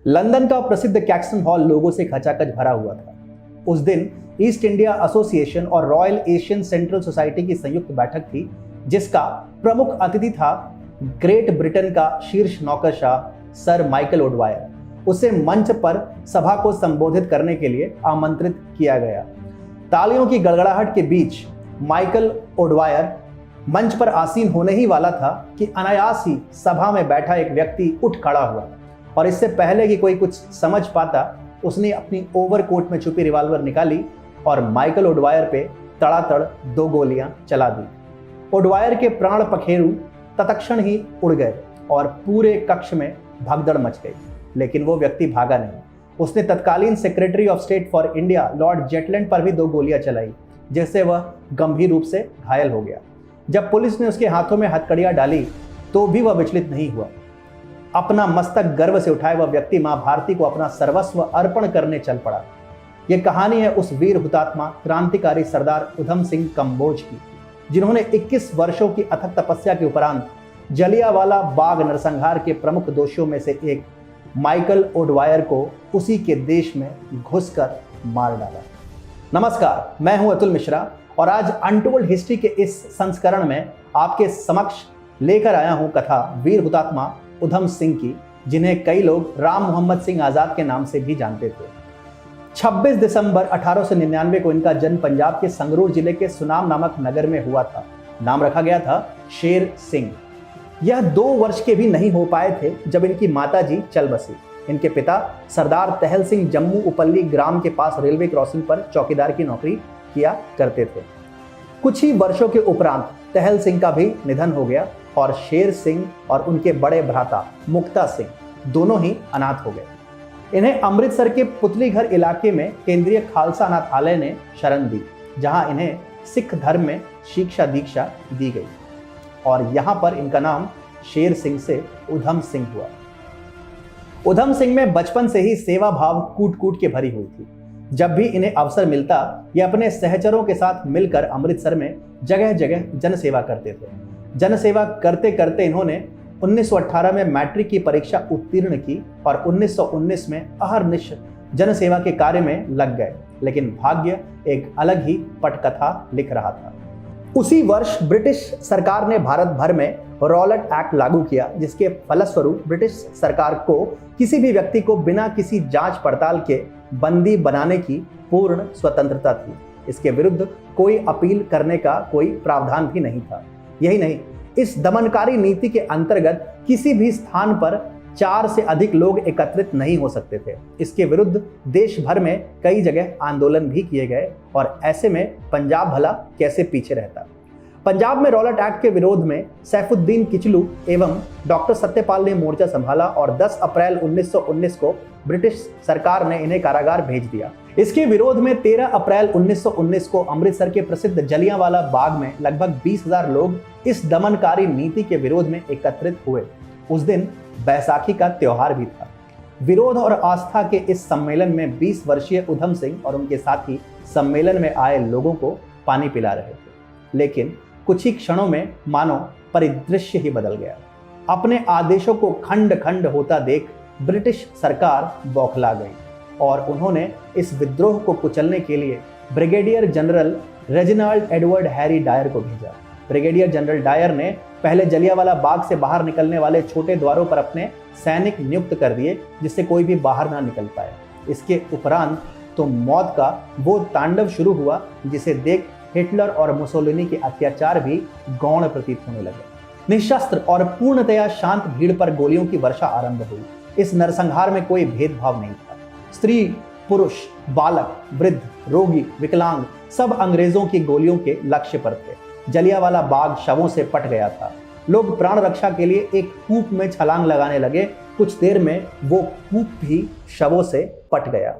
London का प्रसिद्ध कैक्सन hall लोगों से खचाखच भरा हुआ था। उस दिन ईस्ट इंडिया एसोसिएशन और रॉयल एशियन सेंट्रल सोसाइटी की संयुक्त बैठक थी, जिसका प्रमुख अतिथि था ग्रेट ब्रिटेन का शीर्ष नौकरशाह सर माइकल ओडवायर। उसे मंच पर सभा को संबोधित करने के लिए आमंत्रित किया गया। तालियों की गड़गड़ाहट के बीच माइकल ओडवायर मंच पर आसीन होने ही वाला था कि अनायास ही सभा में बैठा एक व्यक्ति उठ खड़ा हुआ और इससे पहले कि कोई कुछ समझ पाता, उसने अपनी ओवरकोट में छुपी रिवॉल्वर निकाली और माइकल ओडवायर पे तड़ातड़ 2 गोलियां चला दी। ओडवायर के प्राण पखेरु तत्क्षण ही उड़ गए और पूरे कक्ष में भगदड़ मच गई, लेकिन वो व्यक्ति भागा नहीं। उसने तत्कालीन secretary of state for India Lord Zetland पर भी 2 गोलियां चलाई, जिससे वह गंभीर रूप से घायल हो गया। जब पुलिस ने उसके हाथों में हथकड़ियां डाली तो भी वह विचलित नहीं हुआ। अपना मस्तक गर्व से उठाए वह व्यक्ति मां भारती को अपना सर्वस्व अर्पण करने चल पड़ा। यह कहानी है उस वीर हुतात्मा क्रांतिकारी सरदार उधम सिंह कंबोज की, जिन्होंने 21 वर्षों की अथक तपस्या के उपरांत जलियांवाला बाग नरसंहार के प्रमुख दोषियों में से एक माइकल ओडवायर को उसी के देश में घुसकर मार डाला। नमस्कार, मैं हूं अतुल मिश्रा और आज अनटोल्ड हिस्ट्री के इस संस्करण में आपके समक्ष लेकर आया हूं कथा वीर हुतात्मा उधम सिंह की, जिन्हें कई लोग राम मोहम्मद सिंह आजाद के नाम से भी जानते थे। 26 दिसंबर 1899 को इनका जन्म पंजाब के संगरूर जिले के सुनाम नामक नगर में हुआ था। नाम रखा गया था शेर सिंह। यह 2 वर्ष के भी नहीं हो पाए थे जब इनकी माताजी चल बसी। इनके पिता सरदार तहल सिंह जम्मू उपल्ली ग्राम के पास रेलवे क्रॉसिंग पर चौकीदार की नौकरी किया करते थे। कुछ ही वर्षों के उपरांत तहल सिंह का भी निधन हो गया और शेर सिंह और उनके बड़े भ्राता मुक्ता सिंह दोनों ही अनाथ हो गए। इन्हें अमृतसर के पुतली घर इलाके में केंद्रीय खालसा अनाथालय ने शरण दी, जहां इन्हें सिख धर्म में शिक्षा दीक्षा दी गई और यहां पर इनका नाम शेर सिंह से उधम सिंह हुआ। उधम सिंह में बचपन से ही सेवा भाव कूट कूट के भरी हुई थी। जब भी इन्हें अवसर मिलता, ये अपने सहचरों के साथ मिलकर अमृतसर में जगह जगह जनसेवा करते थे। जनसेवा करते करते इन्होंने 1918 में मैट्रिक की परीक्षा उत्तीर्ण की और 1919 में अहर्निश जनसेवा के कार्य में लग गए, लेकिन भाग्य एक अलग ही पटकथा लिख रहा था। उसी वर्ष ब्रिटिश सरकार ने भारत भर में रॉलेट एक्ट लागू किया, जिसके फलस्वरूप ब्रिटिश सरकार को किसी भी व्यक्ति को बिना किसी जांच पड़ताल के बंदी बनाने की पूर्ण स्वतंत्रता थी। इसके विरुद्ध कोई अपील करने का कोई प्रावधान भी नहीं था। यही नहीं, इस दमनकारी नीति के अंतर्गत किसी भी स्थान पर 4 से अधिक लोग एकत्रित नहीं हो सकते थे। इसके विरुद्ध देश भर में कई जगह आंदोलन भी किए गए और ऐसे में पंजाब भला कैसे पीछे रहता। पंजाब में रॉलेट एक्ट के विरोध में सैफुद्दीन किचलू एवं डॉक्टर सत्यपाल ने मोर्चा संभाला और 10 अप्रैल 1919 को ब्रिटिश सरकार ने इन्हें कारागार भेज दिया। इसके विरोध में 13 अप्रैल 1919 को अमृतसर के प्रसिद्ध जलियांवाला बाग में लगभग 20,000 लोग इस दमनकारी नीति के विरोध में एकत्रित हुए। उस दिन बैसाखी का त्योहार भी था। विरोध और आस्था के इस सम्मेलन में 20 वर्षीय उधम सिंह और उनके साथी सम्मेलन में आए लोगों को पानी पिला रहे थे, लेकिन कुछ ही क्षणों में मानो परिदृश्य ही बदल गया। अपने आदेशों को खंड खंड होता देख ब्रिटिश सरकार बौखला गई और उन्होंने इस विद्रोह को कुचलने के लिए brigadier general Reginald Edward Harry Dyer को भेजा। ब्रिगेडियर जनरल डायर ने पहले जलियांवाला बाग से बाहर निकलने वाले छोटे द्वारों पर अपने सैनिक नियुक्त कर दिए, जिससे कोई भी बाहर ना निकल पाए। इसके उपरांत तो मौत का वो तांडव शुरू हुआ जिसे देख हिटलर और मुसोलिनी के अत्याचार भी गौण प्रतीत होने लगे। निशस्त्र और पूर्णतया शांत भीड़ पर गोलियों की वर्षा आरंभ हुई। इस नरसंहार में कोई भेदभाव नहीं था। स्त्री, पुरुष, बालक, वृद्ध, रोगी, विकलांग सब अंग्रेजों की गोलियों के लक्ष्य पर थे। जलियांवाला बाग शवों से पट गया था। लोग प्राण रक्षा के लिए एक कूप में छलांग लगाने लगे। कुछ देर में वो कूप भी शवों से पट गया।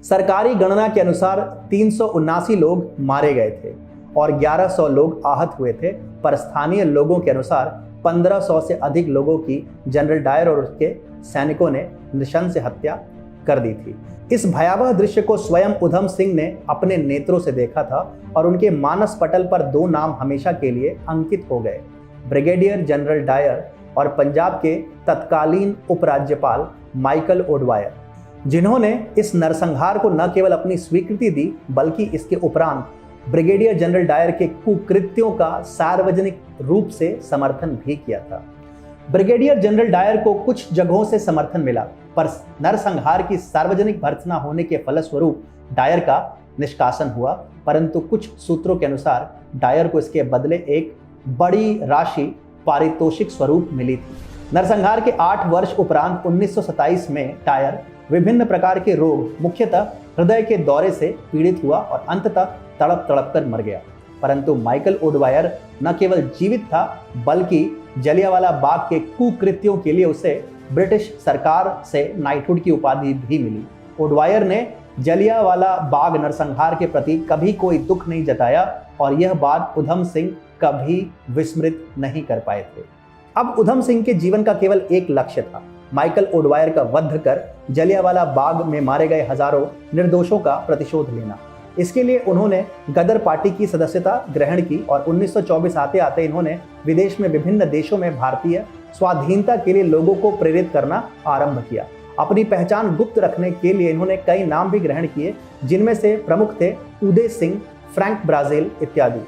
सरकारी गणना के अनुसार 379 लोग मारे गए थे और 1100 लोग आहत हुए थे, पर स्थानीय लोगों के अनुसार 1500 से अधिक लोगों की जनरल डायर और उसके सैनिकों ने नृशंस हत्या कर दी थी। इस भयावह दृश्य को स्वयं उधम सिंह ने अपने नेत्रों से देखा था और उनके मानस पटल पर 2 नाम हमेशा के लिए अंकित हो गए, ब्रिगेडियर जनरल डायर और पंजाब के तत्कालीन उपराज्यपाल माइकल ओडवायर, जिन्होंने इस नरसंहार को न केवल अपनी स्वीकृति दी बल्कि इसके उपरांत ब्रिगेडियर जनरल डायर के कुकृत्यों का सार्वजनिक रूप से समर्थन भी किया था। ब्रिगेडियर जनरल डायर को कुछ जगहों से समर्थन मिला, पर नरसंहार की सार्वजनिक भर्त्सना होने के फलस्वरूप डायर का निष्कासन हुआ, परंतु कुछ सूत्रों के अनुसार डायर को इसके बदले एक बड़ी राशि पारितोषिक स्वरूप मिली थी। नरसंहार के 8 वर्ष उपरांत 1927 में डायर विभिन्न प्रकार के रोग, मुख्यतः हृदय के दौरे से पीड़ित हुआ और अंततः तड़प तड़प कर मर गया। परंतु माइकल ओडवायर न केवल जीवित था बल्कि जलियांवाला बाग के कुकृत्यों के लिए उसे ब्रिटिश सरकार से नाइटहुड की उपाधि भी मिली। ओडवायर ने जलियांवाला बाग नरसंहार के प्रति कभी कोई दुख नहीं जताया और यह बात उधम सिंह कभी विस्मृत नहीं कर पाए थे। अब उधम सिंह के जीवन का केवल एक लक्ष्य था, माइकल ओडवायर का वध कर जलियांवाला बाग में मारे गए हजारों निर्दोषों का प्रतिशोध लेना। इसके लिए उन्होंने गदर पार्टी की सदस्यता ग्रहण की और 1924 आते आते इन्होंने विदेश में विभिन्न देशों में भारतीय स्वाधीनता के लिए लोगों को प्रेरित करना आरंभ किया। अपनी पहचान गुप्त रखने के लिए इन्होंने कई नाम भी ग्रहण किए, जिनमें से प्रमुख थे उदय सिंह, फ्रैंक ब्राजेल इत्यादि।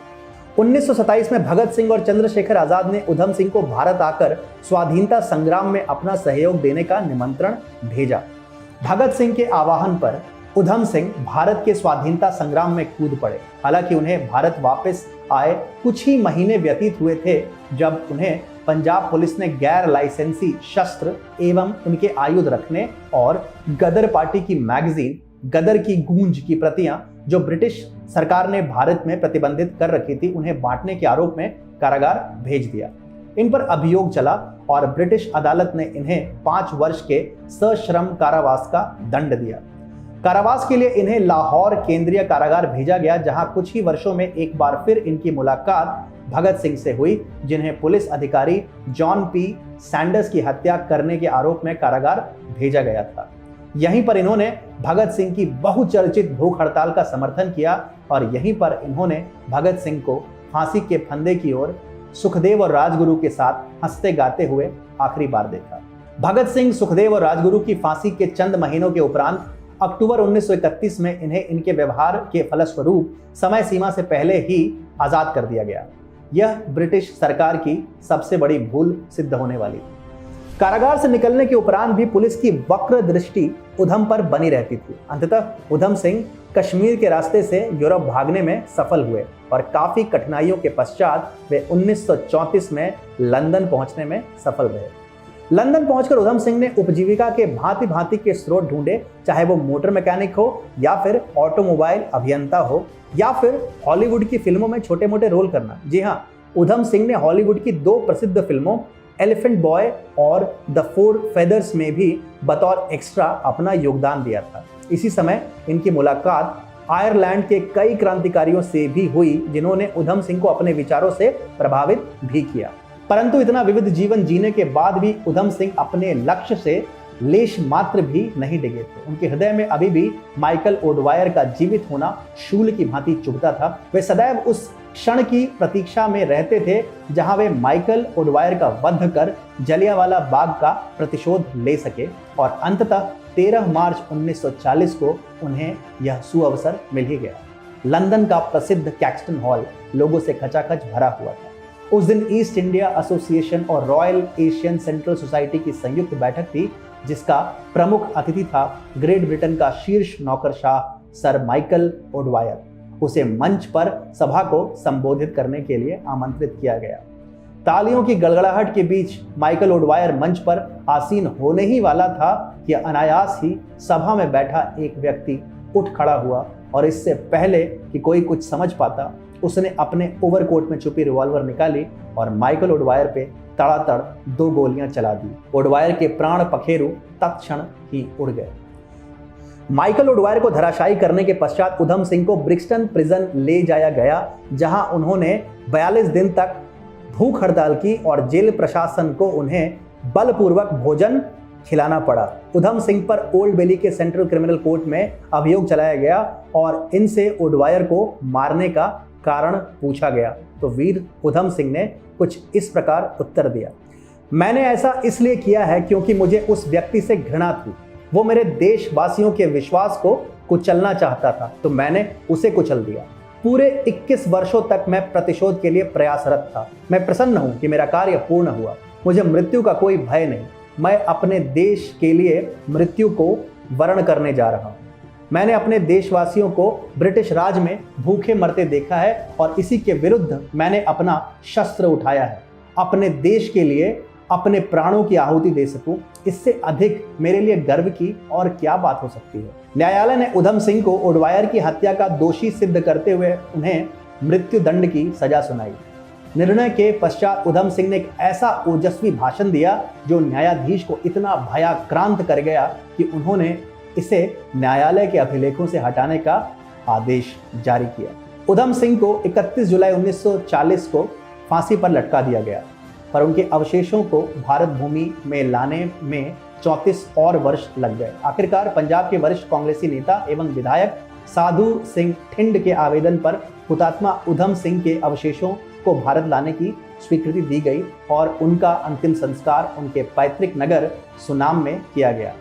1927 में भगत सिंह और चंद्रशेखर आजाद ने उधम सिंह को भारत आकर स्वाधीनता संग्राम में अपना सहयोग देने का निमंत्रण भेजा। भगत सिंह के आह्वान पर उधम सिंह भारत के स्वाधीनता संग्राम में कूद पड़े। हालांकि उन्हें भारत वापस आए कुछ ही महीने व्यतीत हुए थे जब उन्हें पंजाब पुलिस ने गैर लाइसेंसी शस्त्र एवं उनके आयुध रखने और गदर पार्टी की मैगजीन गदर की गूंज की प्रतियां जो ब्रिटिश सरकार ने भारत में प्रतिबंधित कर रखी थी, उन्हें बांटने के आरोप में कारागार भेज दिया। इन पर अभियोग चला और ब्रिटिश अदालत ने इन्हें 5 वर्ष के सश्रम कारावास का दंड दिया। कारावास के लिए इन्हें लाहौर केंद्रीय कारागार भेजा गया, जहां कुछ ही वर्षों में एक बार फिर इनकी मुलाकात भगत सिंह से हुई, जिन्हें पुलिस अधिकारी जॉन पी सैंडर्स की हत्या करने के आरोप में कारागार भेजा गया था। यहीं पर इन्होंने भगत सिंह की बहुचर्चित भूख हड़ताल का समर्थन किया और यहीं पर इन्होंने भगत सिंह को फांसी के फंदे की ओर सुखदेव और राजगुरु के साथ हंसते गाते हुए आखिरी बार देखा। भगत सिंह, सुखदेव और राजगुरु की फांसी के चंद महीनों के उपरांत अक्टूबर 1931 में इन्हें इनके व्यवहार के फलस्वरूप समय सीमा से पहले ही आजाद कर दिया गया। यह ब्रिटिश सरकार की सबसे बड़ी भूल सिद्ध होने वाली थी। कारागार से निकलने के उपरांत भी पुलिस की वक्र दृष्टि उधम पर बनी रहती थी। अंततः उधम सिंह कश्मीर के रास्ते से यूरोप भागने में सफल हुए और काफी कठिनाइयों के पश्चात वे 1934 में लंदन पहुंचने में सफल रहे। लंदन पहुंचकर उधम सिंह ने उपजीविका के भांति भांति के स्रोत ढूंढे, चाहे वो मोटर मैकेनिक हो या फिर ऑटोमोबाइल अभियंता हो या फिर हॉलीवुड की फिल्मों में छोटे मोटे रोल करना। जी हाँ, उधम सिंह ने हॉलीवुड की 2 प्रसिद्ध फिल्मों एलिफेंट बॉय और द 4 फेदर्स में भी बतौर एक्स्ट्रा अपना योगदान दिया था। इसी समय इनकी मुलाकात आयरलैंड के कई क्रांतिकारियों से भी हुई, जिन्होंने उधम सिंह को अपने विचारों से प्रभावित भी किया। परंतु इतना विविध जीवन जीने के बाद भी उधम सिंह अपने लक्ष्य से लेश मात्र भी नहीं डिगे थे। उनके हृदय में अभी भी माइकल ओडवायर का जीवित होना शूल की भांति चुभता था। वे सदैव उस क्षण की प्रतीक्षा में रहते थे जहां वे माइकल ओडवायर का वध कर जलियांवाला बाग का प्रतिशोध ले सके और अंततः 13 मार्च 1940 को उन्हें यह सुअवसर मिल ही गया। लंदन का प्रसिद्ध कैक्सटन हॉल लोगों से खचाखच भरा हुआ था। उस दिन ईस्ट इंडिया एसोसिएशन और रॉयल एशियन सेंट्रल सोसाइटी की संयुक्त बैठक थी, जिसका प्रमुख अतिथि था ग्रेट ब्रिटेन का शीर्ष नौकरशाह सर माइकल ओडवायर। उसे मंच पर सभा को संबोधित करने के लिए आमंत्रित किया गया। तालियों की गड़गड़ाहट के बीच माइकल ओडवायर मंच पर आसीन होने ही वाला था कि अनायास ही सभा में बैठा एक व्यक्ति उठ खड़ा हुआ और इससे पहले कि कोई कुछ समझ पाता, उसने अपने ओवरकोट में छुपी रिवॉल्वर निकाली और माइकल ओडवायर पे तड़ातड़ 2 गोलियां चला दी। ओडवायर के प्राण पखेरु तत्क्षण ही उड़ गए। माइकल ओडवायर को धराशायी करने के पश्चात उधम सिंह को ब्रिक्सटन प्रिजन ले जाया गया, जहां उन्होंने 42 दिन तक भूख हड़ताल की और जेल प्रशासन को उन्हें बलपूर्वक भोजन खिलाना पड़ा। उधम सिंह पर ओल्ड बेली के सेंट्रल क्रिमिनल कोर्ट में अभियोग चलाया गया और इनसे ओडवायर को मारने का कारण पूछा गया तो वीर उधम सिंह ने कुछ इस प्रकार उत्तर दिया। मैंने ऐसा इसलिए किया है क्योंकि मुझे उस व्यक्ति से घृणा थी। वो मेरे देशवासियों के विश्वास को कुचलना चाहता था, तो मैंने उसे कुचल दिया। पूरे 21 वर्षों तक मैं प्रतिशोध के लिए प्रयासरत था। मैं प्रसन्न हूं कि मेरा कार्य पूर्ण हुआ। मुझे मृत्यु का कोई भय नहीं। मैं अपने देश के लिए मृत्यु को वर्ण करने जा रहा हूं। मैंने अपने देशवासियों को ब्रिटिश राज में भूखे मरते देखा है और इसी के विरुद्ध मैंने अपना शस्त्र उठाया है। अपने देश के लिए अपने प्राणों की आहुति दे सकूं, इससे अधिक मेरे लिए गर्व की और क्या बात हो सकती है। न्यायालय ने उधम सिंह को ओडवायर की हत्या का दोषी सिद्ध करते हुए उन्हें मृत्यु दंड की सजा सुनाई। निर्णय के पश्चात उधम सिंह ने एक ऐसा ओजस्वी भाषण दिया जो न्यायाधीश को इतना भयाक्रांत कर गया कि उन्होंने इसे न्यायालय के अभिलेखों से हटाने का आदेश जारी किया। उधम सिंह को 31 जुलाई 1940 को फांसी पर लटका दिया गया, पर उनके अवशेषों को भारत भूमि में लाने में 34 और वर्ष लग गए। आखिरकार पंजाब के वरिष्ठ कांग्रेसी नेता एवं विधायक साधु सिंह ठिंड के आवेदन पर हुतात्मा उधम सिंह के अवशेषों को भारत लाने की स्वीकृति दी गई और उनका अंतिम संस्कार उनके पैतृक नगर सुनाम में किया गया।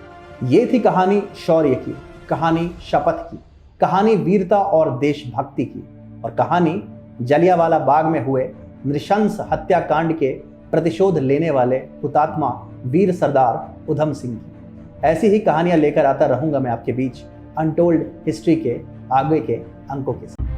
ये थी कहानी शौर्य की, कहानी शपथ की, कहानी वीरता और देशभक्ति की, और कहानी जलियांवाला बाग में हुए नृशंस हत्याकांड के प्रतिशोध लेने वाले हुतात्मा वीर सरदार उधम सिंह की। ऐसी ही कहानियां लेकर आता रहूंगा मैं आपके बीच अनटोल्ड हिस्ट्री के आगे के अंकों के साथ।